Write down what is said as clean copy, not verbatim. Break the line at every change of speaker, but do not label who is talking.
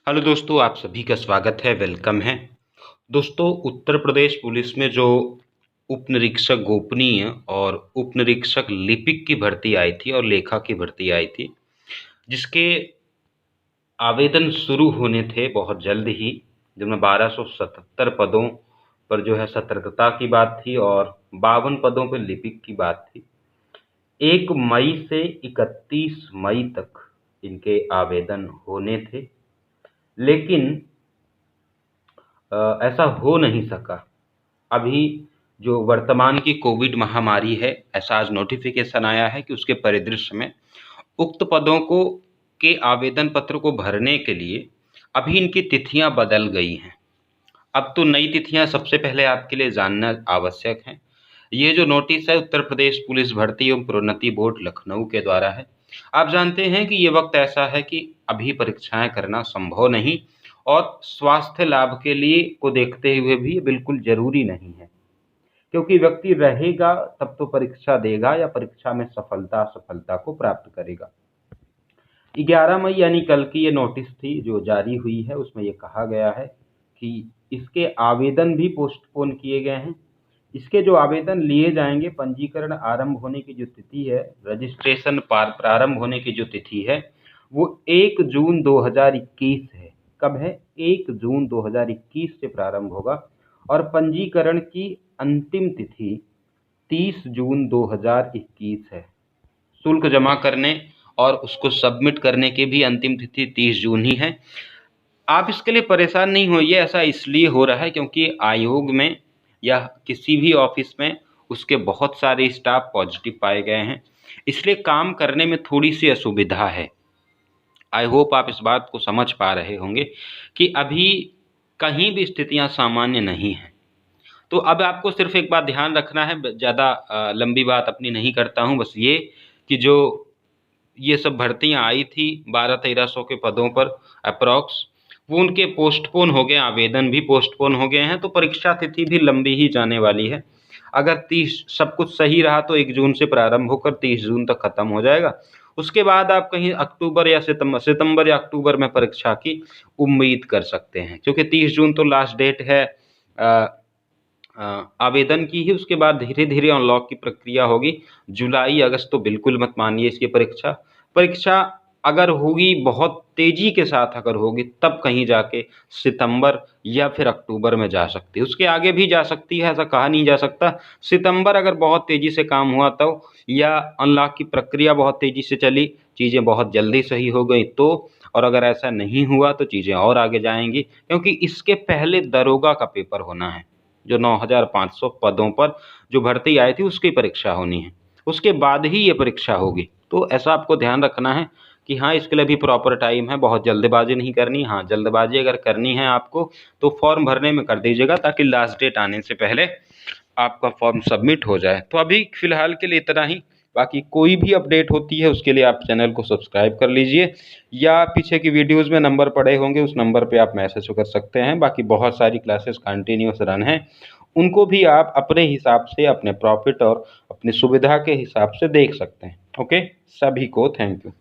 Hello दोस्तों, आप सभी का स्वागत है, वेलकम है। दोस्तों, उत्तर प्रदेश पुलिस में जो उप निरीक्षक गोपनीय और उप निरीक्षक लिपिक की भर्ती आई थी और लेखा की भर्ती आई थी, जिसके आवेदन शुरू होने थे बहुत जल्द ही, जिनमें 1277 पदों पर जो है सतर्कता की बात थी और 52 पदों पर लिपिक की बात थी। 1 मई से 31 मई तक इनके आवेदन होने थे, लेकिन ऐसा हो नहीं सका। अभी जो वर्तमान की कोविड महामारी है, ऐसा आज नोटिफिकेशन आया है कि उसके परिदृश्य में उक्त पदों को के आवेदन पत्र को भरने के लिए अभी इनकी तिथियां बदल गई हैं। अब तो नई तिथियां सबसे पहले आपके लिए जानना आवश्यक है। ये जो नोटिस है उत्तर प्रदेश पुलिस भर्ती एवं प्रोन्नति बोर्ड लखनऊ के द्वारा है। आप जानते हैं कि ये वक्त ऐसा है कि अभी परीक्षाएं करना संभव नहीं और स्वास्थ्य लाभ के लिए को देखते हुए भी ये बिल्कुल जरूरी नहीं है, क्योंकि व्यक्ति रहेगा तब तो परीक्षा देगा या परीक्षा में सफलता को प्राप्त करेगा। 11 मई यानी कल की ये नोटिस थी जो जारी हुई है, उसमें ये कहा गया है कि इसके आवेदन भी पोस्टपोन किए गए हैं। इसके जो आवेदन लिए जाएंगे, पंजीकरण आरंभ होने की जो तिथि है, रजिस्ट्रेशन प्रारंभ होने की जो तिथि है, वो 1 जून 2021 है। कब है? 1 जून 2021 से प्रारंभ होगा और पंजीकरण की अंतिम तिथि 30 जून 2021 है। शुल्क जमा करने और उसको सबमिट करने की भी अंतिम तिथि 30 जून ही है। आप इसके लिए परेशान नहीं होइए, ऐसा इसलिए हो रहा है क्योंकि आयोग में या किसी भी ऑफिस में उसके बहुत सारे स्टाफ पॉजिटिव पाए गए हैं, इसलिए काम करने में थोड़ी सी असुविधा है। आई होप आप इस बात को समझ पा रहे होंगे कि अभी कहीं भी स्थितियां सामान्य नहीं हैं। तो अब आपको सिर्फ एक बात ध्यान रखना है, ज़्यादा लंबी बात अपनी नहीं करता हूं, बस ये कि जो ये सब भर्तियां आई थी 1200-1300 के पदों पर अप्रॉक्स, वो उनके पोस्टपोन हो गए, आवेदन भी पोस्टपोन हो गए हैं, तो परीक्षा तिथि भी लंबी ही जाने वाली है। अगर 30 सब कुछ सही रहा तो 1 जून से प्रारंभ होकर 30 जून तक खत्म हो जाएगा। उसके बाद आप कहीं अक्टूबर या सितंबर या अक्टूबर में परीक्षा की उम्मीद कर सकते हैं, क्योंकि 30 जून तो लास्ट डेट है आवेदन की ही। उसके बाद धीरे धीरे अनलॉक की प्रक्रिया होगी। जुलाई अगस्त तो बिल्कुल मत मानिए इसकी परीक्षा। परीक्षा अगर होगी बहुत तेजी के साथ, अगर होगी तब कहीं जाके सितंबर या फिर अक्टूबर में जा सकती है, उसके आगे भी जा सकती है, ऐसा कहा नहीं जा सकता। सितंबर अगर बहुत तेजी से काम हुआ तो, या अनलॉक की प्रक्रिया बहुत तेजी से चली, चीज़ें बहुत जल्दी सही हो गई तो, और अगर ऐसा नहीं हुआ तो चीज़ें और आगे जाएंगी, क्योंकि इसके पहले दरोगा का पेपर होना है। जो 9,500 पदों पर जो भर्ती आई थी उसकी परीक्षा होनी है, उसके बाद ही ये परीक्षा होगी। तो ऐसा आपको ध्यान रखना है कि हाँ, इसके लिए भी प्रॉपर टाइम है, बहुत जल्दबाजी नहीं करनी। हाँ, जल्दबाजी अगर करनी है आपको तो फॉर्म भरने में कर दीजिएगा, ताकि लास्ट डेट आने से पहले आपका फॉर्म सबमिट हो जाए। तो अभी फिलहाल के लिए इतना ही। बाकी कोई भी अपडेट होती है उसके लिए आप चैनल को सब्सक्राइब कर लीजिए, या पीछे की वीडियोस में नंबर पड़े होंगे, उस नंबर पे आप मैसेज कर सकते हैं। बाकी बहुत सारी क्लासेस कंटिन्यूस रन हैं, उनको भी आप अपने हिसाब से, अपने प्रॉफिट और अपनी सुविधा के हिसाब से देख सकते हैं। ओके, सभी को थैंक यू।